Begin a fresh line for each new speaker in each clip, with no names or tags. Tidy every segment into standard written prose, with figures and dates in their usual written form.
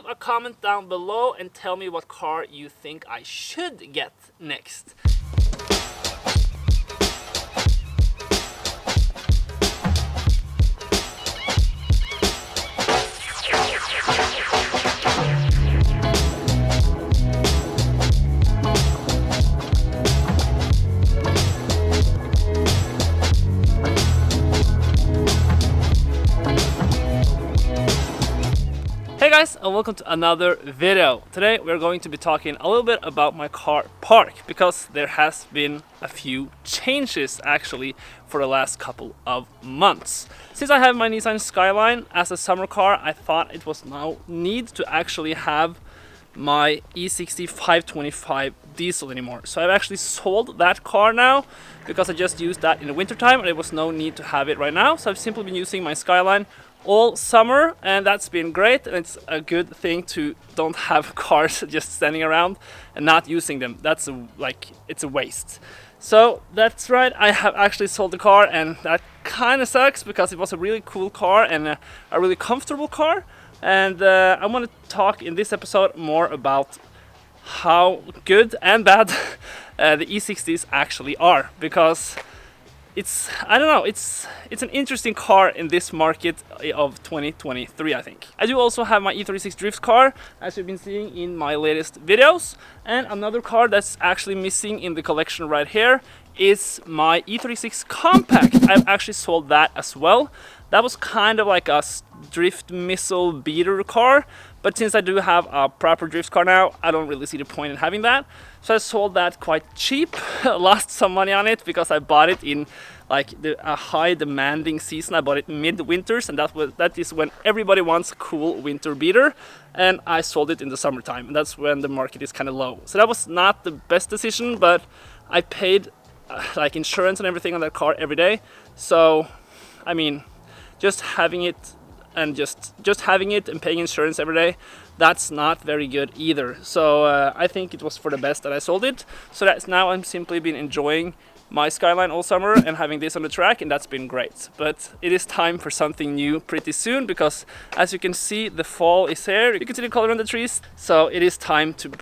a comment down below and tell me what car you think I should get next. Hey guys, and welcome to another video. Today we're going to be talking a little bit about my car park, because there has been a few changes actually for the last couple of months. Since I have my Nissan Skyline as a summer car, I thought it was now need to actually have my E60 525 diesel anymore. So I've actually sold that car now because I just used that in the winter time and there was no need to have it right now. So I've simply been using my Skyline all summer, and that's been great, and it's a good thing to don't have cars just standing around and not using them. That's it's a waste. So that's right, I have actually sold the car, and that kind of sucks because it was a really cool car and a really comfortable car. And I want to talk in this episode more about how good and bad the E60s actually are, because it's an interesting car in this market of 2023, I think. I do also have my E36 drift car, as you've been seeing in my latest videos, and another car that's actually missing in the collection right here is my E36 compact. I've actually sold that as well. That was kind of like a drift missile beater car, but since I do have a proper drift car now, I don't really see the point in having that. So I sold that quite cheap, lost some money on it because I bought it in like a high demanding season. I bought it mid-winters, and that is when everybody wants a cool winter beater, and I sold it in the summertime, and that's when the market is kind of low. So that was not the best decision, but I paid like insurance and everything on that car every day. So I mean, just having it and just having it and paying insurance every day, that's not very good either. So I think it was for the best that I sold it. So that's now I'm simply been enjoying my Skyline all summer and having this on the track, and that's been great. But it is time for something new pretty soon, because as you can see, the fall is here. You can see the color on the trees. So it is time to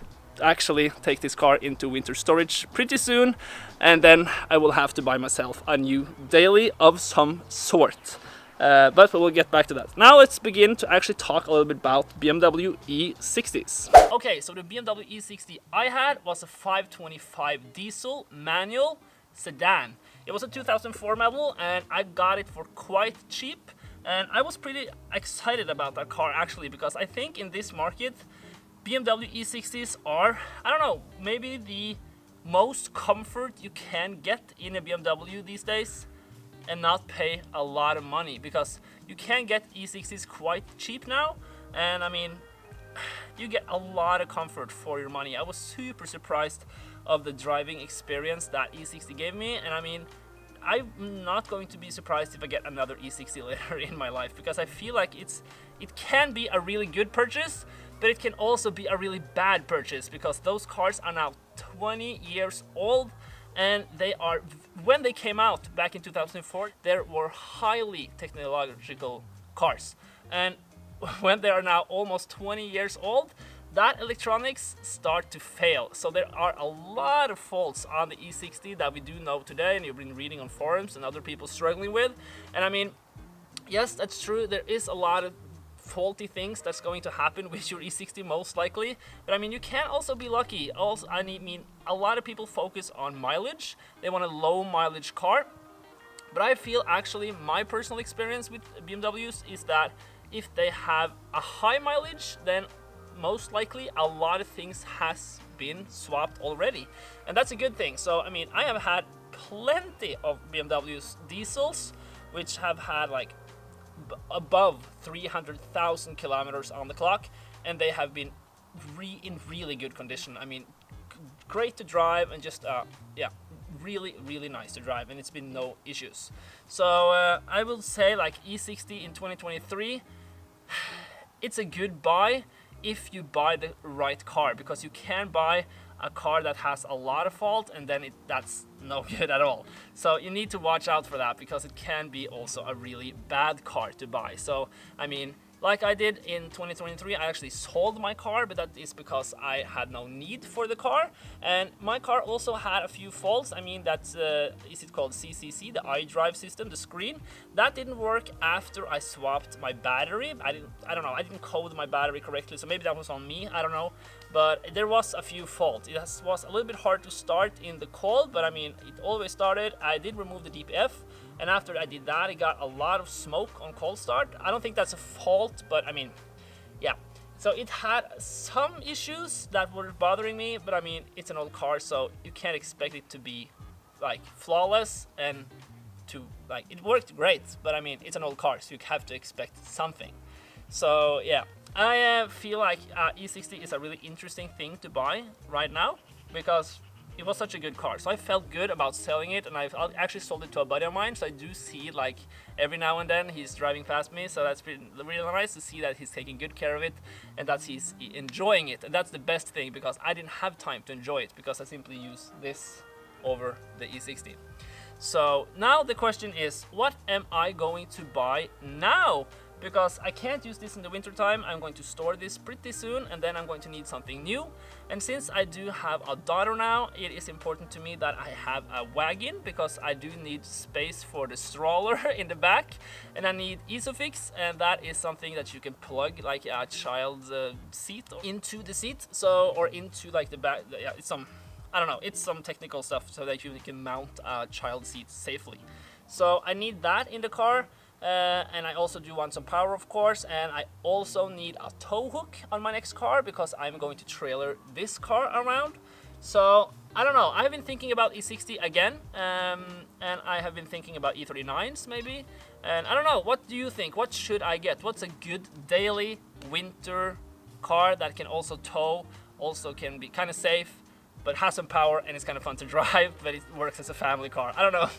actually take this car into winter storage pretty soon, and then I will have to buy myself a new daily of some sort. But we'll get back to that. Now let's begin to actually talk a little bit about BMW E60s. Okay, so the BMW E60 I had was a 525 diesel manual sedan. It was a 2004 model, and I got it for quite cheap, and I was pretty excited about that car actually, because I think in this market BMW E60s are, I don't know, maybe the most comfort you can get in a BMW these days and not pay a lot of money, because you can get E60s quite cheap now, and I mean, you get a lot of comfort for your money. I was super surprised of the driving experience that E60 gave me, and I mean, I'm not going to be surprised if I get another E60 later in my life, because I feel like it can be a really good purchase, but it can also be a really bad purchase, because those cars are now 20 years old, and they are, when they came out back in 2004, they were highly technological cars, and when they are now almost 20 years old, that electronics start to fail. So there are a lot of faults on the E60 that we do know today, and you've been reading on forums and other people struggling with. And I mean, yes, that's true, there is a lot of faulty things that's going to happen with your E60 most likely, but I mean, you can also be lucky. Also, I mean, a lot of people focus on mileage. They want a low mileage car, but I feel actually my personal experience with BMWs is that if they have a high mileage, then most likely a lot of things has been swapped already, and that's a good thing. So I mean, I have had plenty of BMWs diesels which have had like above 300,000 kilometers on the clock, and they have been in really good condition. I mean, great to drive, and just yeah, really nice to drive, and it's been no issues. So I will say, like, E60 in 2023, it's a good buy if you buy the right car, because you can buy a car that has a lot of fault, and then that's no good at all. So you need to watch out for that, because it can be also a really bad car to buy. So I mean, Like I did in 2023, I actually sold my car, but that is because I had no need for the car. And my car also had a few faults. I mean, that's, is it called CCC, the iDrive system, the screen? That didn't work after I swapped my battery. I don't know, I didn't code my battery correctly, so maybe that was on me, I don't know. But there was a few faults. It was a little bit hard to start in the cold, but I mean, it always started. I did remove the DPF, and after I did that, it got a lot of smoke on cold start. I don't think that's a fault, but I mean, yeah. So it had some issues that were bothering me, but I mean, it's an old car, so you can't expect it to be like flawless and to like, it worked great, but I mean, it's an old car, so you have to expect something. So yeah, I feel like E60 is a really interesting thing to buy right now because it was such a good car. So I felt good about selling it, and I've actually sold it to a buddy of mine. So I do see, like, every now and then he's driving past me. So that's really nice to see that he's taking good care of it and that he's enjoying it. And that's the best thing, because I didn't have time to enjoy it because I simply use this over the E60. So now the question is, what am I going to buy now? Because I can't use this in the winter time. I'm going to store this pretty soon, and then I'm going to need something new. And since I do have a daughter now, it is important to me that I have a wagon, because I do need space for the stroller in the back, and I need Isofix, and that is something that you can plug like a child's seat into the seat, so, or into like the back. Yeah, it's some, I don't know, it's some technical stuff so that you can mount a child seat safely. So I need that in the car. And I also do want some power, of course, and I also need a tow hook on my next car because I'm going to trailer this car around. So I don't know, I've been thinking about E60 again, and I have been thinking about E39s maybe, and I don't know, what do you think? What should I get? What's a good daily winter car that can also tow, also can be kind of safe, but has some power and it's kind of fun to drive, but it works as a family car? I don't know.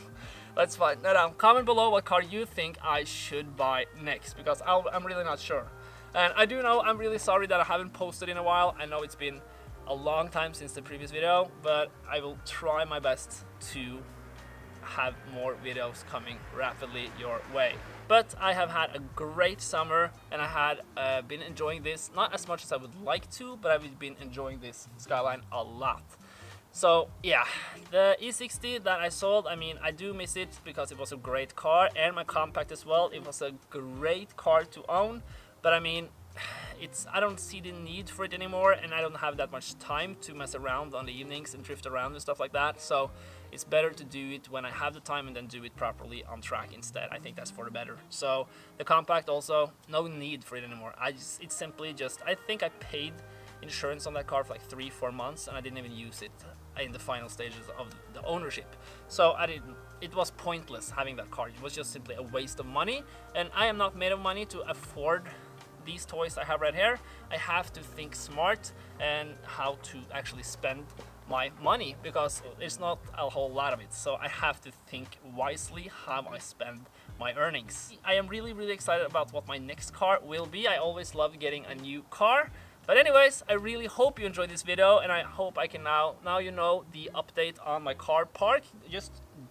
Let's find that out. Comment below what car you think I should buy next, because I'm really not sure. And I do know I'm really sorry that I haven't posted in a while. I know it's been a long time since the previous video, but I will try my best to have more videos coming rapidly your way. But I have had a great summer, and I had been enjoying this, not as much as I would like to, but I've been enjoying this Skyline a lot. So yeah, the E60 that I sold, I mean, I do miss it because it was a great car, and my compact as well. It was a great car to own, but I mean, I don't see the need for it anymore, and I don't have that much time to mess around on the evenings and drift around and stuff like that. So it's better to do it when I have the time and then do it properly on track instead. I think that's for the better. So the compact also, no need for it anymore. It's simply just, I think I paid insurance on that car for like 3-4 months, and I didn't even use it in the final stages of the ownership. So it was pointless having that car. It was just simply a waste of money, and I am not made of money to afford these toys I have right here. I have to think smart and how to actually spend my money, because there's not a whole lot of it. So I have to think wisely how I spend my earnings. I am really excited about what my next car will be. I always love getting a new car. But anyways, I really hope you enjoyed this video, and I hope I can now you know the update on my car park.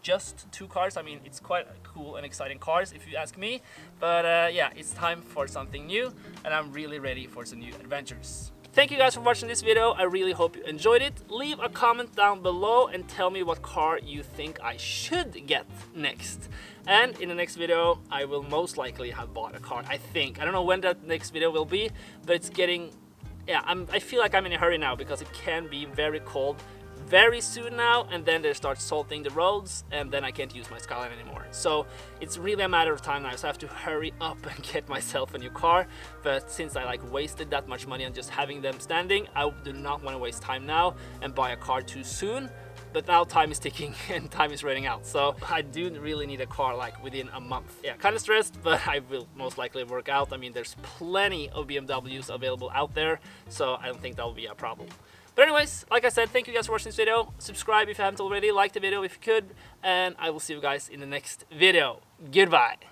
Just 2 cars. I mean, it's quite cool and exciting cars if you ask me. But yeah, it's time for something new, and I'm really ready for some new adventures. Thank you guys for watching this video. I really hope you enjoyed it. Leave a comment down below and tell me what car you think I should get next. And in the next video, I will most likely have bought a car, I think. I don't know when that next video will be, but it's getting... Yeah, I feel like I'm in a hurry now because it can be very cold very soon now, and then they start salting the roads, and then I can't use my Skyline anymore. So it's really a matter of time now, so I have to hurry up and get myself a new car. But since I like wasted that much money on just having them standing, I do not want to waste time now and buy a car too soon. But now time is ticking and time is running out, so I do really need a car like within a month. Yeah, kind of stressed, but I will most likely work out. I mean, there's plenty of BMWs available out there, so I don't think that will be a problem. But anyways, like I said, thank you guys for watching this video. Subscribe if you haven't already, like the video if you could, and I will see you guys in the next video. Goodbye.